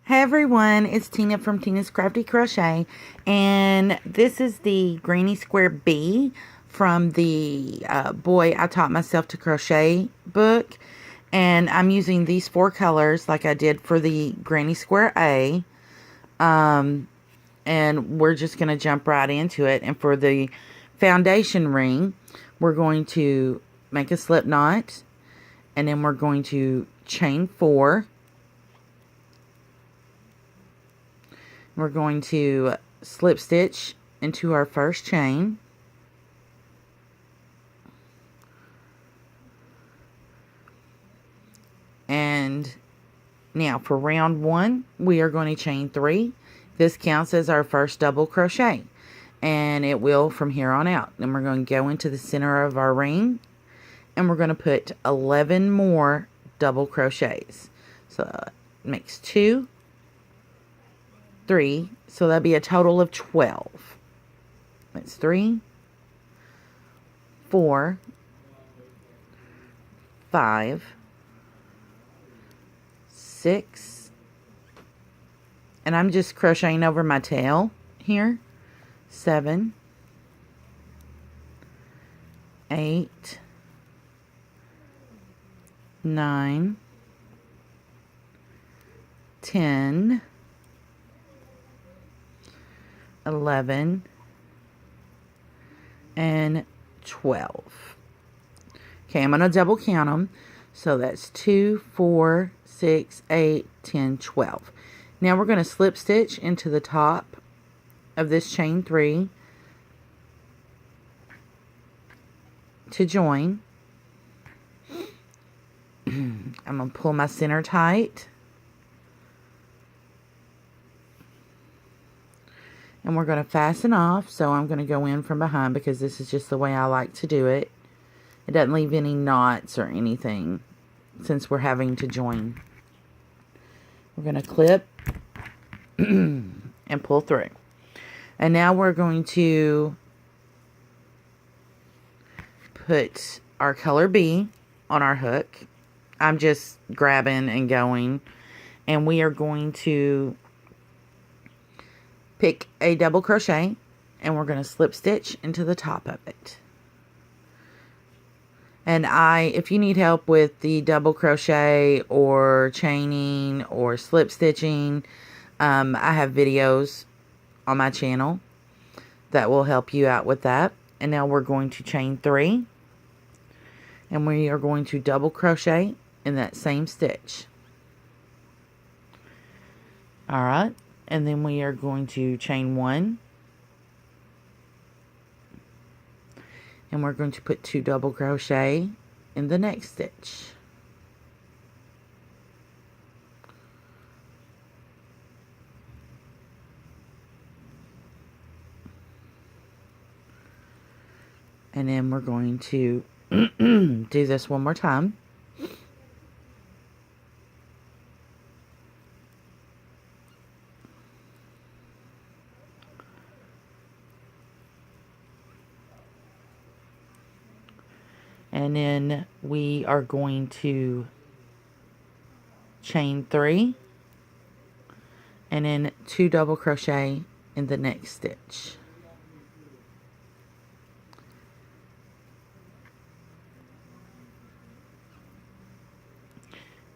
Hey everyone, it's Tina from Tina's Crafty Crochet, and this is the Granny Square B from the Boy I Taught Myself to Crochet book, and I'm using these 4 colors like I did for the Granny Square A, and we're just going to jump right into it. And for the foundation ring, we're going to make a slip knot, and then we're going to chain 4. We're going to slip stitch into our first chain. And now for round 1, we are going to chain 3. This counts as our first double crochet, and it will from here on out. Then we're going to go into the center of our ring, and we're going to put 11 more double crochets. So it makes 2, 3, so that'd be a total of 12. That's 3, 4, 5, 6, and I'm just crocheting over my tail here. 7, 8, 9, 10, 11, and 12. Okay, I'm going to double count them. So that's 2, 4, 6, 8, 10, 12. Now we're going to slip stitch into the top of this chain 3 to join. I'm going to pull my center tight. And we're going to fasten off, so I'm going to go in from behind because this is just the way I like to do it. It doesn't leave any knots or anything since we're having to join. We're going to clip and pull through. And now we're going to put our color B on our hook. I'm just grabbing and going. And we are going to pick a double crochet, and we're going to slip stitch into the top of it. And if you need help with the double crochet or chaining or slip stitching, I have videos on my channel that will help you out with that. And now we're going to chain 3, and we are going to double crochet in that same stitch. All right. And then we are going to chain 1, and we're going to put 2 double crochet in the next stitch. And then we're going to do this one more time. And then we are going to chain 3, and then 2 double crochet in the next stitch.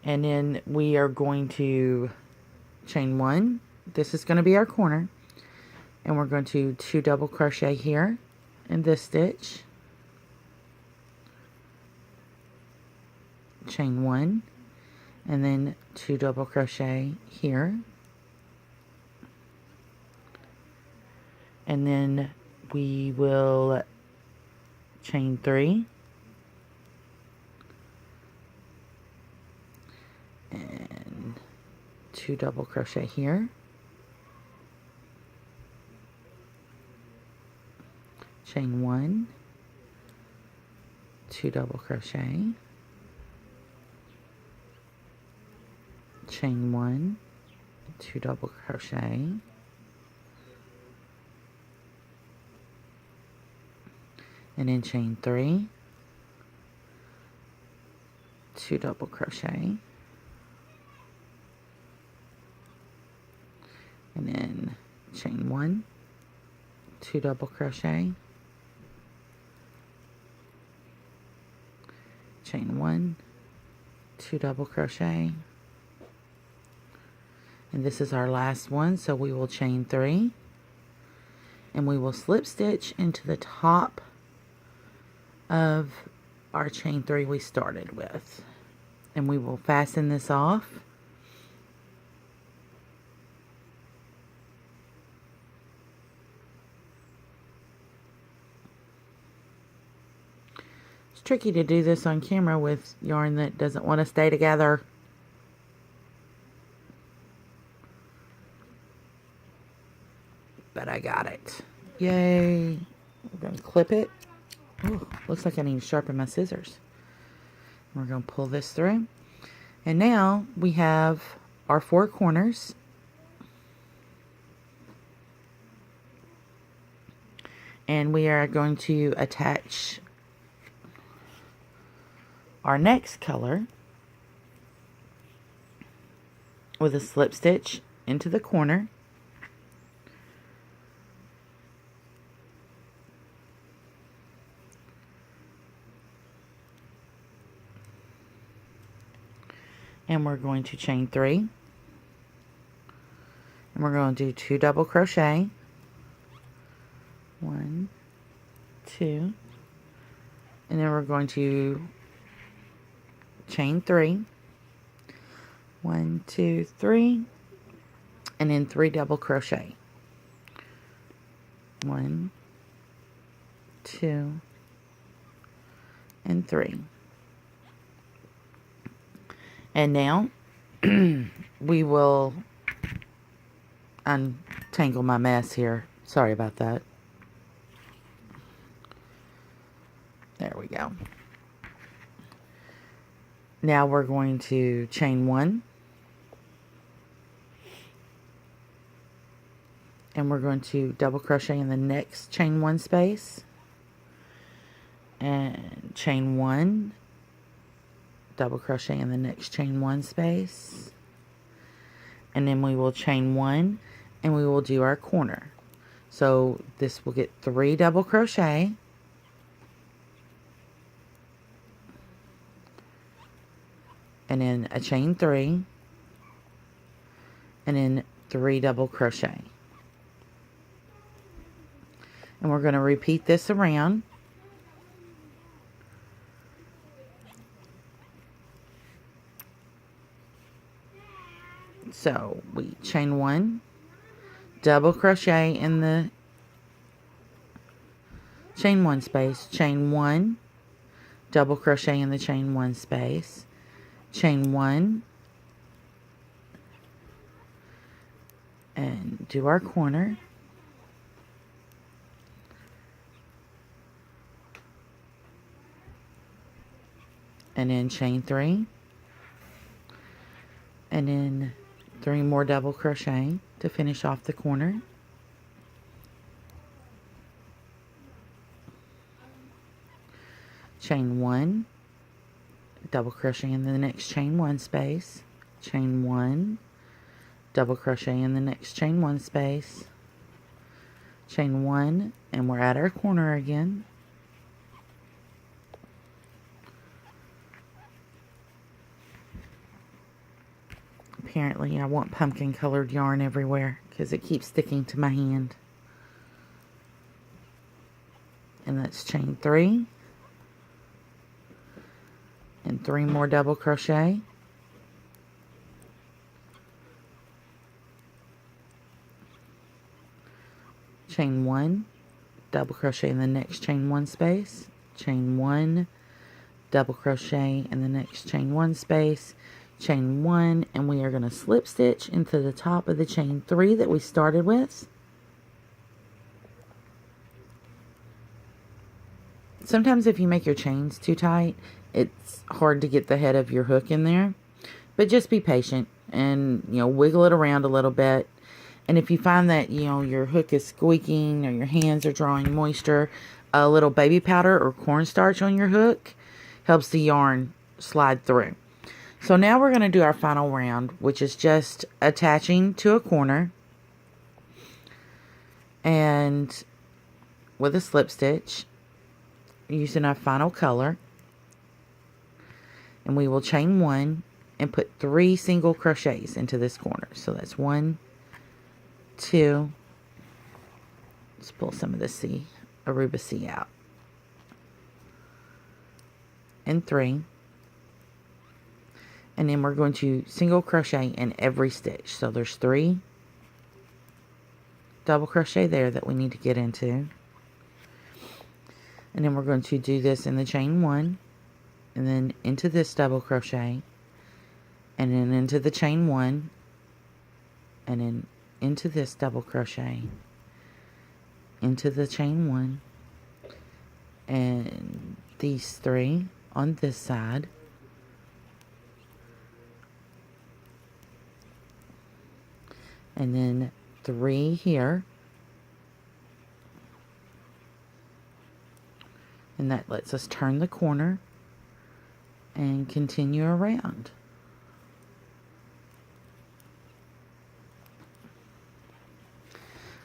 And then we are going to chain 1. This is going to be our corner. And we're going to 2 double crochet here in this stitch. Chain 1, and then 2 double crochet here, and then we will chain 3, and 2 double crochet here, chain 1, 2 double crochet, chain 1, 2 double crochet, and then chain 3, 2 double crochet, and then chain 1, 2 double crochet, chain 1, 2 double crochet, and this is our last one, so we will chain 3, and we will slip stitch into the top of our chain 3 we started with, and we will fasten this off. It's tricky to do this on camera with yarn that doesn't want to stay together. But I got it. Yay. We're going to clip it. Oh, looks like I need to sharpen my scissors. We're going to pull this through. And now we have our 4 corners. And we are going to attach our next color with a slip stitch into the corner. And we're going to chain 3, and we're going to do 2 double crochet, 1, 2, and then we're going to chain 3, 1, 2, 3, and then 3 double crochet, 1, 2, and 3. And now we will untangle my mess here. Sorry about that. There we go. Now we're going to chain 1. And we're going to double crochet in the next chain 1 space. And chain 1. Double crochet in the next chain 1 space, and then we will chain 1 and we will do our corner. So this will get 3 double crochet, and then a chain 3, and then 3 double crochet, and we're going to repeat this around. So we chain 1, double crochet in the chain 1 space, chain 1, double crochet in the chain 1 space, chain 1, and do our corner. And then chain 3, and then 3 more double crochet to finish off the corner. Chain 1, double crochet in the next chain 1 space, chain 1, double crochet in the next chain 1 space, chain 1, and we're at our corner again. Apparently I want pumpkin colored yarn everywhere because it keeps sticking to my hand. And that's chain 3 and 3 more double crochet, chain 1, double crochet in the next chain 1 space, chain 1, double crochet in the next chain 1 space, chain 1, and we are going to slip stitch into the top of the chain 3 that we started with. Sometimes if you make your chains too tight, it's hard to get the head of your hook in there, but just be patient and wiggle it around a little bit. And if you find that your hook is squeaking or your hands are drawing moisture, a little baby powder or cornstarch on your hook helps the yarn slide through. So now we're going to do our final round, which is just attaching to a corner. And with a slip stitch, using our final color, and we will chain 1 and put 3 single crochets into this corner. So that's 1, 2, let's pull some of the Aruba C out, and 3, and then we're going to single crochet in every stitch. So there's 3 double crochet there that we need to get into, and then we're going to do this in the chain 1, and then into this double crochet, and then into the chain 1, and then into this double crochet, into the chain 1, and these 3 on this side, and then 3 here, and that lets us turn the corner and continue around.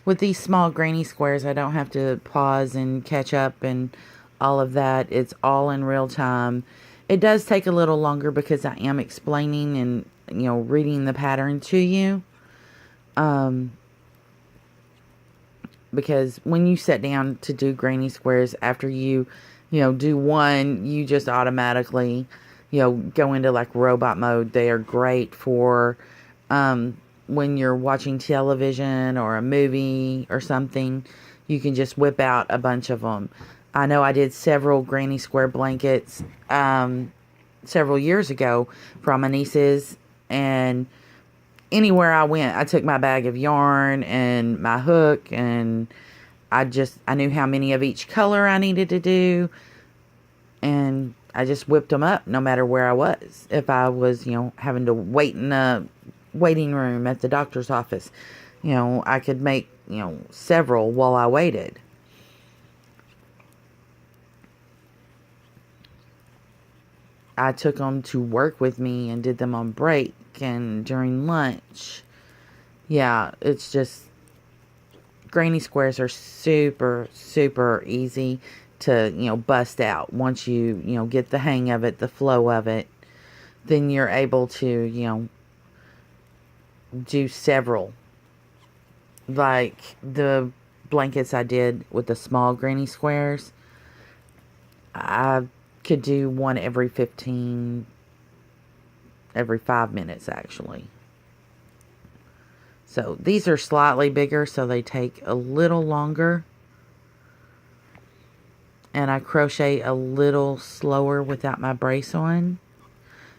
With these small granny squares, I don't have to pause and catch up and all of that. It's all in real time. It does take a little longer because I am explaining and, reading the pattern to you. Because when you sit down to do granny squares, after you do one, you just automatically, go into like robot mode. They are great for, when you're watching television or a movie or something. You can just whip out a bunch of them. I know I did several granny square blankets, several years ago for my nieces, and anywhere I went, I took my bag of yarn and my hook, and I knew how many of each color I needed to do, and I just whipped them up no matter where I was. If I was, having to wait in a waiting room at the doctor's office, I could make, several while I waited. I took them to work with me and did them on break and during lunch. Yeah, it's just, granny squares are super, super easy to, bust out. Once you, get the hang of it, the flow of it, then you're able to, do several. Like the blankets I did with the small granny squares, I could do one every 5 minutes actually. So these are slightly bigger, so they take a little longer. And I crochet a little slower without my brace on.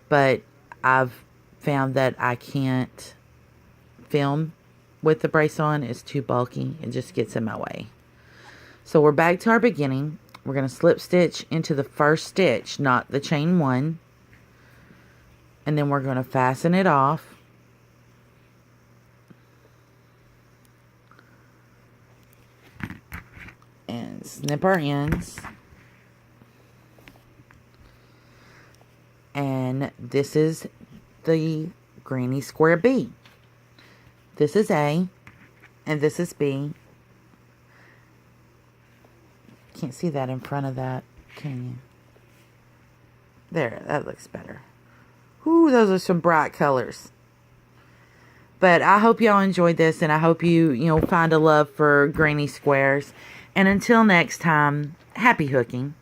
But I've found that I can't film with the brace on. It's too bulky. It just gets in my way. So we're back to our beginning. We're going to slip stitch into the first stitch, not the chain 1. And then we're going to fasten it off. And snip our ends. And this is the granny square B. This is A, and this is B. Can't see that in front of that, can you? There, that looks better. Ooh, those are some bright colors. But I hope y'all enjoyed this, and I hope you find a love for granny squares. And until next time, happy hooking.